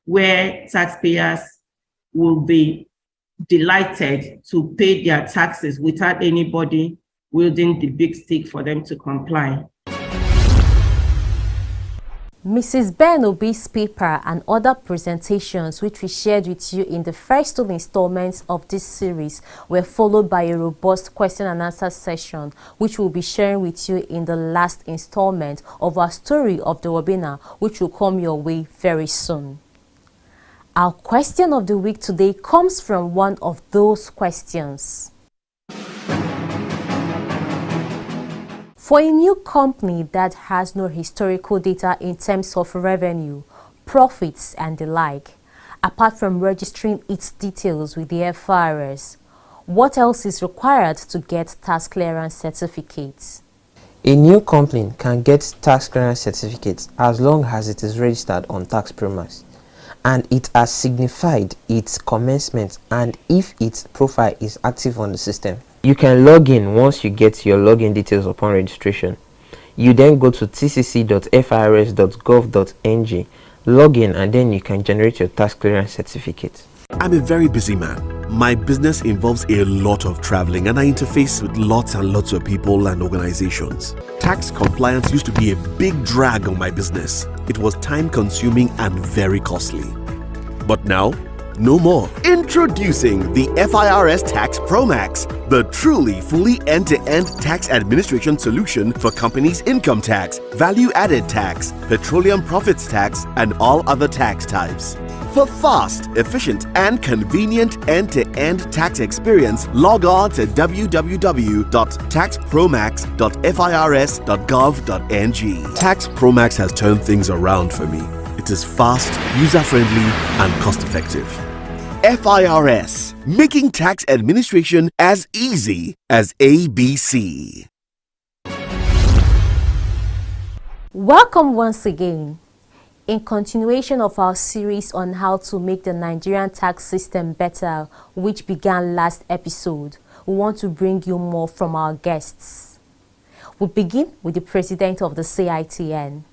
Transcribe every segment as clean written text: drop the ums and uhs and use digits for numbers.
where taxpayers will be delighted to pay their taxes without anybody wielding the big stick for them to comply. Mrs. Ben Obi's paper and other presentations which we shared with you in the first 2 installments of this series were followed by a robust question and answer session which we'll be sharing with you in the last installment of our story of the webinar, which will come your way very soon. Our question of the week today comes from one of those questions. For a new company that has no historical data in terms of revenue, profits and the like, apart from registering its details with the FIRS, what else is required to get tax clearance certificates? A new company can get tax clearance certificates as long as it is registered on tax premise and it has signified its commencement and if its profile is active on the system. You can log in once you get your login details upon registration. You then go to tcc.firs.gov.ng, log in, and then you can generate your tax clearance certificate. I'm a very busy man. My business involves a lot of traveling and I interface with lots and lots of people and organizations. Tax compliance used to be a big drag on my business. It was time consuming and very costly. But now, no more. Introducing the FIRS Tax Pro Max, the truly fully end-to-end tax administration solution for companies' income tax, value-added tax, petroleum profits tax, and all other tax types. For fast, efficient, and convenient end-to-end tax experience, log on to www.taxpromax.firs.gov.ng. Tax Pro Max has turned things around for me. It is fast, user-friendly, and cost-effective. FIRS, making tax administration as easy as ABC. Welcome once again. In continuation of our series on how to make the Nigerian tax system better, which began last episode, we want to bring you more from our guests. We begin with the president of the CITN.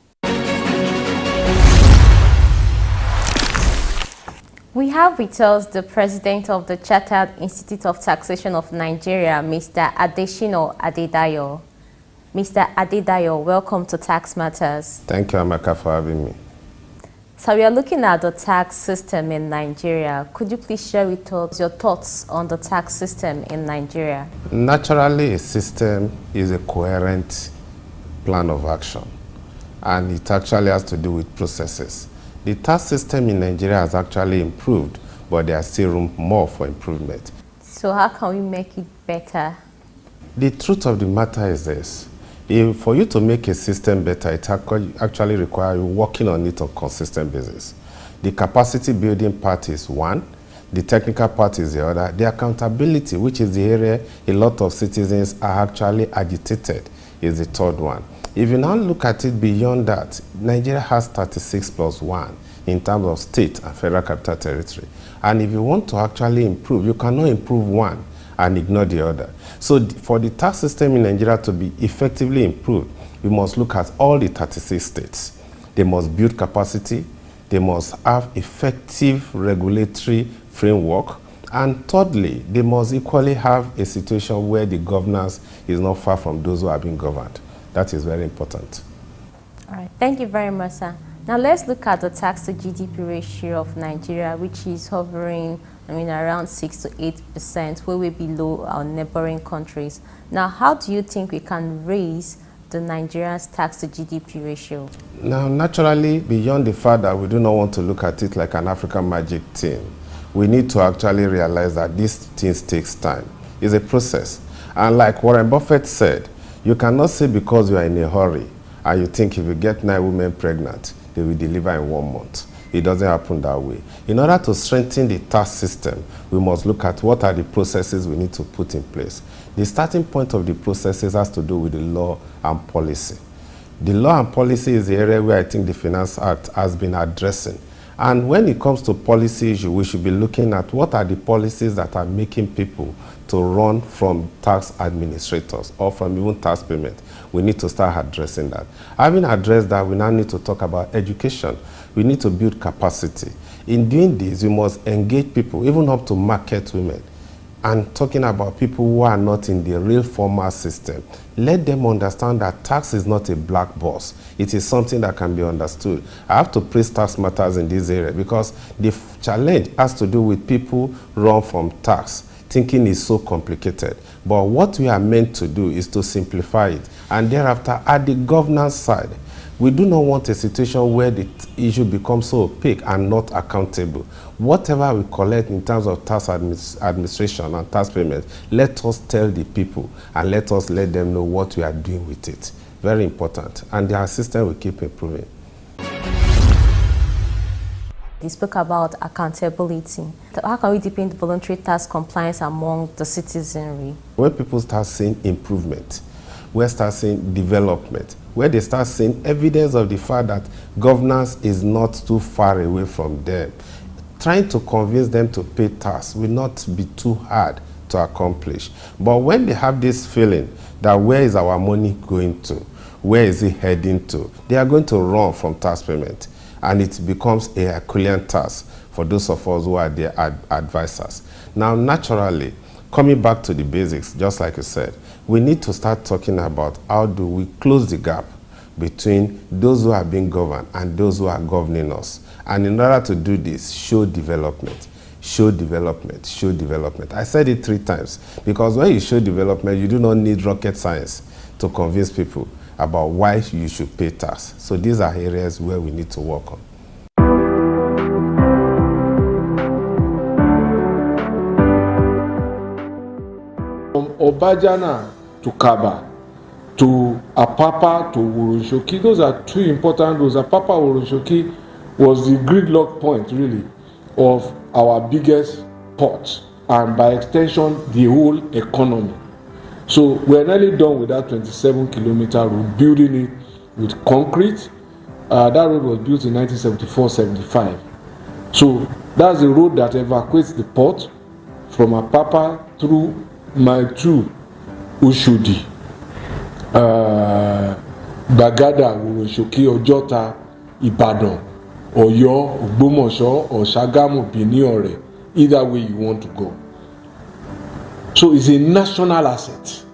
We have with us the president of the Chartered Institute of Taxation of Nigeria, Mr. Adeshino Adedayo. Mr. Adedayo, welcome to Tax Matters. Thank you, Amaka, for having me. So we are looking at the tax system in Nigeria. Could you please share with us your thoughts on the tax system in Nigeria? Naturally, a system is a coherent plan of action, and it actually has to do with processes. The tax system in Nigeria has actually improved, but there is still room more for improvement. So how can we make it better? The truth of the matter is this. For you to make a system better, it actually requires you working on it on a consistent basis. The capacity building part is one, the technical part is the other. The accountability, which is the area a lot of citizens are actually agitated, is the third one. If you now look at it beyond that, Nigeria has 36 plus 1 in terms of state and federal capital territory. And if you want to actually improve, you cannot improve one and ignore the other. So for the tax system in Nigeria to be effectively improved, we must look at all the 36 states. They must build capacity, they must have effective regulatory framework, and thirdly, they must equally have a situation where the governance is not far from those who are being governed. That is very important. All right, thank you very much, sir. Now let's look at the tax to GDP ratio of Nigeria, which is hovering, around 6 to 8%, way below our neighboring countries. Now, how do you think we can raise the Nigeria's tax to GDP ratio? Now, naturally, beyond the fact that we do not want to look at it like an African magic thing, we need to actually realize that these things takes time. It's a process. And like Warren Buffett said, you cannot say because you are in a hurry and you think if you get 9 women pregnant, they will deliver in 1 month. It doesn't happen that way. In order to strengthen the tax system, we must look at what are the processes we need to put in place. The starting point of the processes has to do with the law and policy. The law and policy is the area where I think the Finance Act has been addressing. And when it comes to policy issue, we should be looking at what are the policies that are making people to run from tax administrators or from even tax payment. We need to start addressing that. Having addressed that, we now need to talk about education. We need to build capacity. In doing this, we must engage people, even up to market women, and talking about people who are not in the real formal system. Let them understand that tax is not a black box. It is something that can be understood. I have to praise Tax Matters in this area because the challenge has to do with people run from tax, thinking it's so complicated. But what we are meant to do is to simplify it. And thereafter, at the governance side, we do not want a situation where the issue becomes so opaque and not accountable. Whatever we collect in terms of tax administration and tax payments, let us tell the people and let them know what we are doing with it. Very important. And our system will keep improving. You spoke about accountability. How can we deepen voluntary tax compliance among the citizenry? When people start seeing improvement, we start seeing development, where they start seeing evidence of the fact that governance is not too far away from them, trying to convince them to pay tax will not be too hard to accomplish. But when they have this feeling that where is our money going to, where is it heading to, they are going to run from tax payment, and it becomes a Herculean task for those of us who are their advisors. Now, naturally, coming back to the basics, just like you said, we need to start talking about how do we close the gap between those who are being governed and those who are governing us. And in order to do this, show development, show development, show development. I said it 3 times because when you show development, you do not need rocket science to convince people about why you should pay tax. So these are areas where we need to work on. From Obajana to Kaba, to Apapa, to Wurushoki, those are 2 important roads. Apapa Wurushoki was the gridlock point, really, of our biggest port, and by extension, the whole economy. So we're nearly done with that 27-kilometer road, building it with concrete. That road was built in 1974-75. So that's the road that evacuates the port from Apapa through Mile 2, Ushudi, Bagada, Wurushoki, Ojota, Ibadan, Oyo, Ogbomoso, or Shagamu, Benin, Ore, either way you want to go. So it's a national asset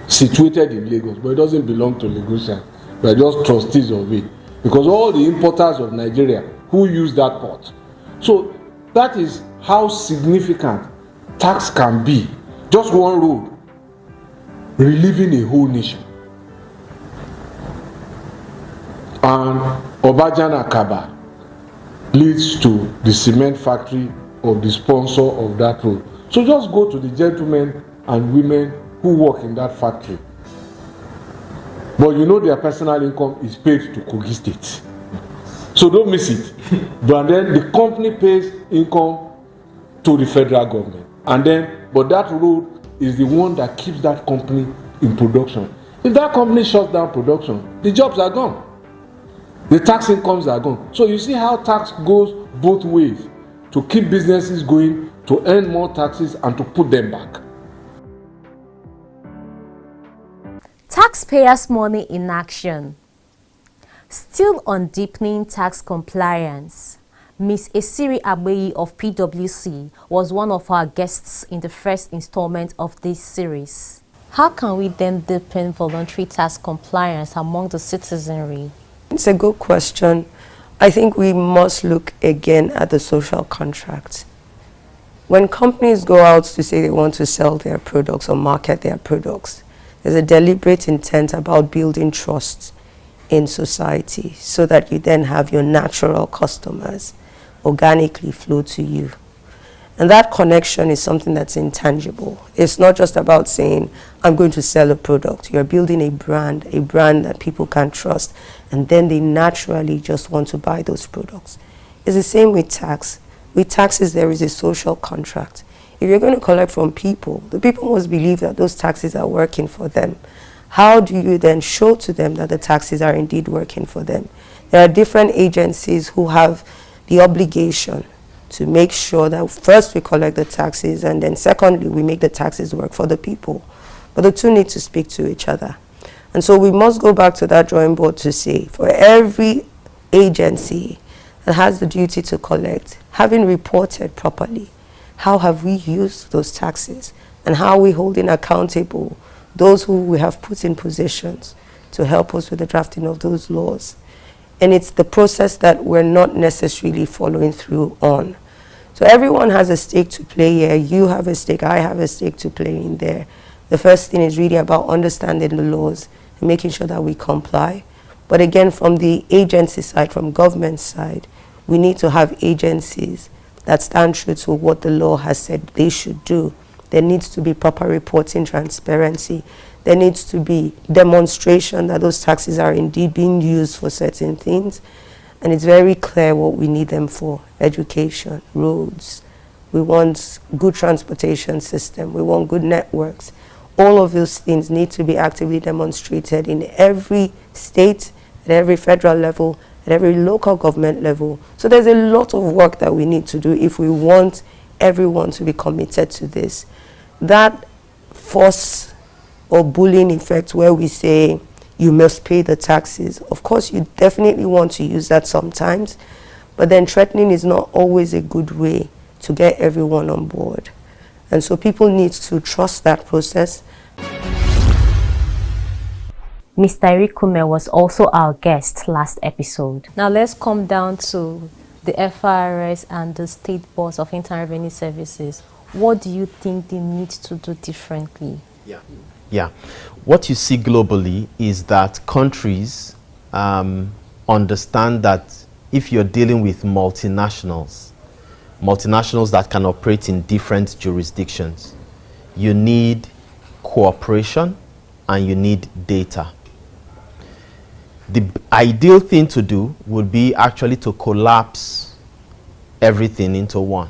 situated in Lagos, but it doesn't belong to Lagosians. We are just trustees of it because all the importers of Nigeria who use that port. So that is how significant tax can be. Just one road, relieving a whole nation. And Obajana Kaba leads to the cement factory of the sponsor of that road. So just go to the gentlemen and women who work in that factory. But you know their personal income is paid to Kogi State. So don't miss it. But then the company pays income to the federal government. But that road is the one that keeps that company in production. If that company shuts down production, the jobs are gone. The tax incomes are gone. So you see how tax goes both ways, to keep businesses going, to earn more taxes, and to put them back. Taxpayers' money in action. Still on deepening tax compliance, Ms. Esiri Abeyi of PwC was one of our guests in the first installment of this series. How can we then deepen voluntary tax compliance among the citizenry? It's a good question. I think we must look again at the social contract. When companies go out to say they want to sell their products or market their products, there's a deliberate intent about building trust in society so that you then have your natural customers organically flow to you. And that connection is something that's intangible. It's not just about saying, I'm going to sell a product. You're building a brand that people can trust, and then they naturally just want to buy those products. It's the same with tax. With taxes, there is a social contract. If you're going to collect from people, the people must believe that those taxes are working for them. How do you then show to them that the taxes are indeed working for them? There are different agencies who have the obligation to make sure that first we collect the taxes, and then secondly, we make the taxes work for the people. But the two need to speak to each other. And so we must go back to that drawing board to say, for every agency that has the duty to collect, having reported properly, how have we used those taxes, and how are we holding accountable those who we have put in positions to help us with the drafting of those laws. And it's the process that we're not necessarily following through on. So everyone has a stake to play here. You have a stake, I have a stake to play in there. The first thing is really about understanding the laws and making sure that we comply. But again, from the agency side, from government side, we need to have agencies that stand true to what the law has said they should do. There needs to be proper reporting transparency. There needs to be demonstration that those taxes are indeed being used for certain things. And it's very clear what we need them for: education, roads. We want good transportation system. We want good networks. All of those things need to be actively demonstrated in every state, at every federal level, at every local government level. So there's a lot of work that we need to do if we want everyone to be committed to this. That force or bullying effect where we say you must pay the taxes, of course you definitely want to use that sometimes, but then threatening is not always a good way to get everyone on board. And so people need to trust that process. Mr. Eric Kume was also our guest last episode. Now let's come down to the FRS and the State Boards of Internal Revenue Services. What do you think they need to do differently? Yeah. What you see globally is that countries understand that if you're dealing with multinationals that can operate in different jurisdictions, you need cooperation and you need data. The ideal thing to do would be actually to collapse everything into one.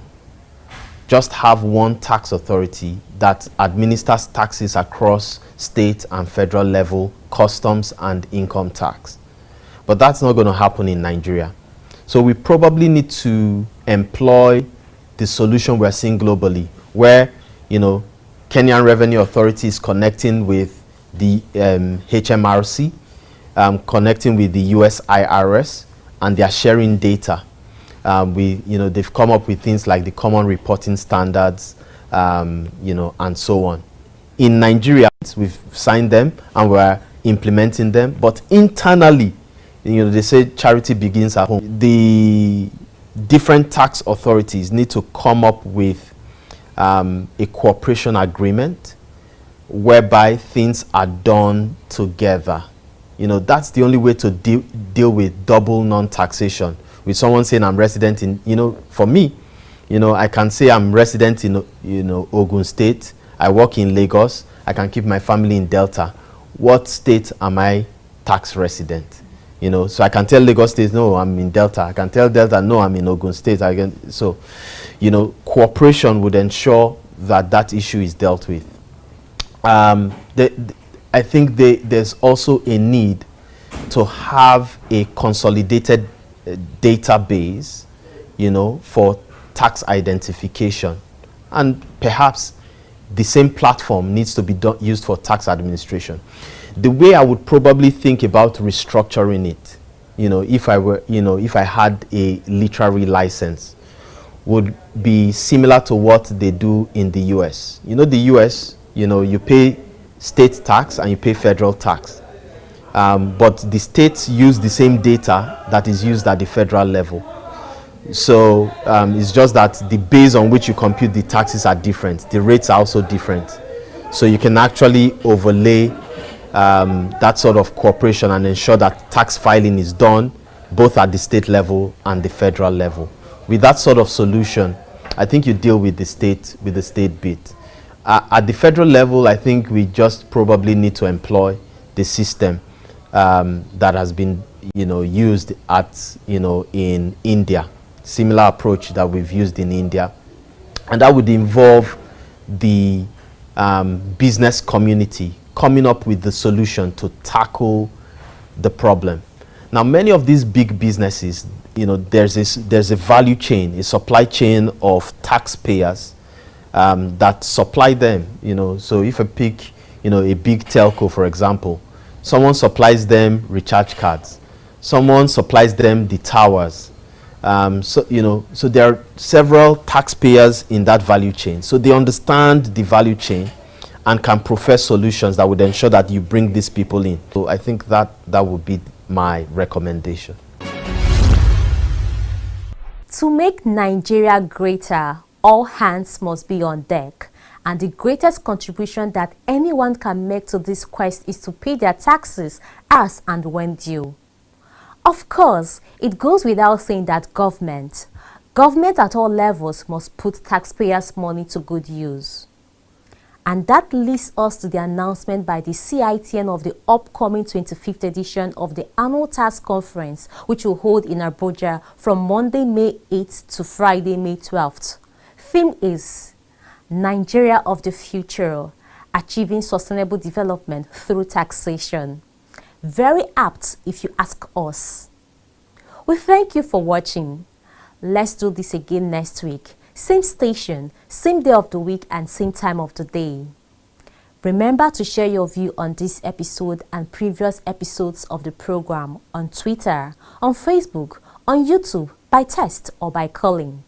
Just have one tax authority that administers taxes across state and federal level, customs and income tax. But that's not going to happen in Nigeria. So we probably need to employ the solution we're seeing globally, where, Kenyan Revenue Authority is connecting with the HMRC, connecting with the US IRS, and they are sharing data. They've come up with things like the common reporting standards, and so on. In Nigeria, we've signed them and we're implementing them, but internally, they say charity begins at home. The different tax authorities need to come up with a cooperation agreement whereby things are done together. That's the only way to deal with double non-taxation. With someone saying I'm resident in, for me, I can say I'm resident in, Ogun State. I work in Lagos. I can keep my family in Delta. What state am I tax resident? So I can tell Lagos State, no, I'm in Delta. I can tell Delta, no, I'm in Ogun State. Cooperation would ensure that that issue is dealt with. I think there's also a need to have a consolidated database, for tax identification, and perhaps the same platform needs to be used for tax administration. The way I would probably think about restructuring it, if I had a literary license, would be similar to what they do in the US. The US, you pay state tax and you pay federal tax. But the states use the same data that is used at the federal level. So it's just that the base on which you compute the taxes are different. The rates are also different. So you can actually overlay that sort of cooperation and ensure that tax filing is done both at the state level and the federal level. With that sort of solution, I think you deal with the state bit. At the federal level, I think we just probably need to employ the system that has been, used in India, similar approach that we've used in India, and that would involve the business community coming up with the solution to tackle the problem. Now, many of these big businesses, there's a value chain, a supply chain of taxpayers that supply them. So if I pick, a big telco, for example, someone supplies them recharge cards. Someone supplies them the towers. So there are several taxpayers in that value chain. So they understand the value chain and can profess solutions that would ensure that you bring these people in. So I think that would be my recommendation. To make Nigeria greater, all hands must be on deck. And the greatest contribution that anyone can make to this quest is to pay their taxes as and when due. Of course, it goes without saying that government at all levels must put taxpayers' money to good use. And that leads us to the announcement by the CITN of the upcoming 25th edition of the Annual Tax Conference, which will hold in Abuja from Monday, May 8th to Friday, May 12th. Theme is Nigeria of the Future, Achieving Sustainable Development Through Taxation. Very apt if you ask us. We thank you for watching. Let's do this again next week. Same station, same day of the week and same time of the day. Remember to share your view on this episode and previous episodes of the program on Twitter, on Facebook, on YouTube, by text or by calling.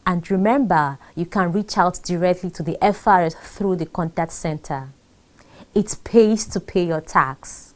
And remember, you can reach out directly to the FRS through the contact center. It pays to pay your tax.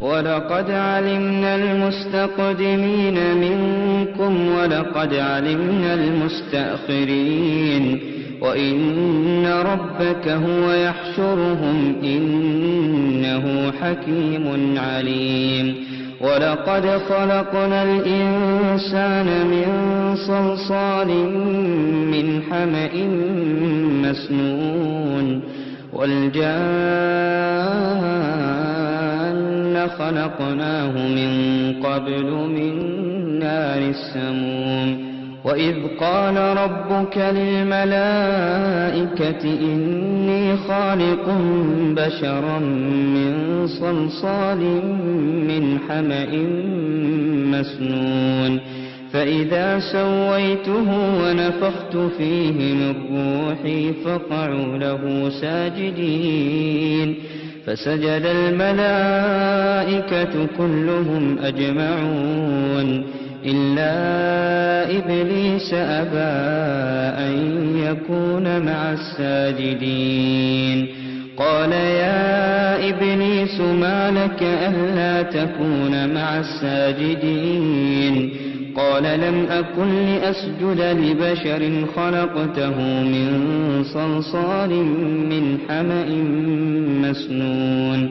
ولقد علمنا المستقدمين منكم ولقد علمنا المستأخرين وإن ربك هو يحشرهم إنه حكيم عليم ولقد خلقنا الإنسان من صلصال من حمأ مسنون والجان خلقناه من قبل من نار السموم وإذ قال ربك للملائكة إني خالق بشرا من صلصال من حمأ مسنون فإذا سويته ونفخت فيه من روحي فقعوا له ساجدين فسجد الملائكة كلهم أجمعون إلا إبليس أبى أن يكون مع الساجدين قال يا إبليس ما لك ألا تكون مع الساجدين قال لم أكن لأسجد لبشر خلقته من صلصال من حمأ مسنون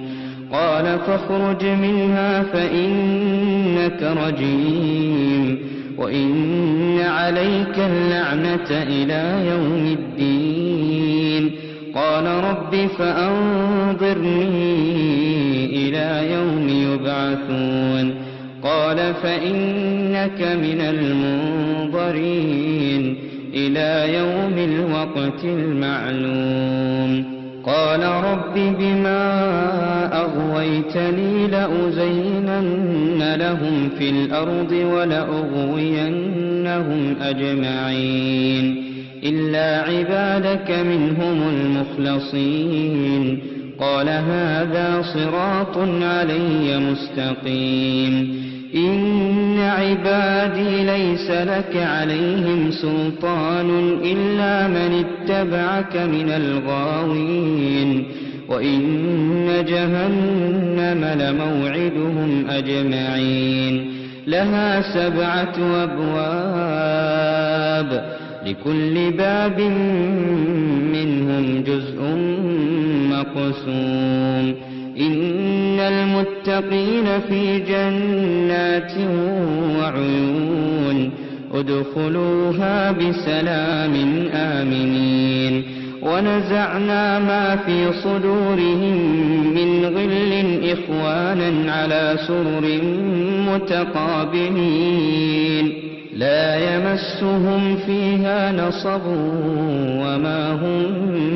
قال فاخرج منها فإنك رجيم وإن عليك اللعنة إلى يوم الدين قال رب فأنظرني إلى يوم يبعثون قال فإنك من المنظرين إلى يوم الوقت المعلوم قال رب بما أغويتني لأزينن لهم في الأرض ولأغوينهم أجمعين إلا عبادك منهم المخلصين قال هذا صراط علي مستقيم إن عبادي ليس لك عليهم سلطان إلا من اتبعك من الغاوين وإن جهنم لموعدهم أجمعين لها 7 أبواب لكل باب منهم جزء مقسوم إن المتقين في جنات وعيون ادخلوها بسلام آمنين ونزعنا ما في صدورهم من غل إخوانا على سرر متقابلين لا يمسهم فيها نصب وما هم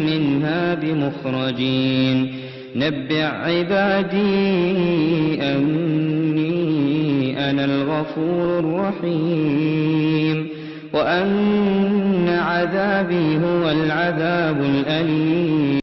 منها بمخرجين نبئ عبادي أني أنا الغفور الرحيم وأن عذابي هو العذاب الأليم.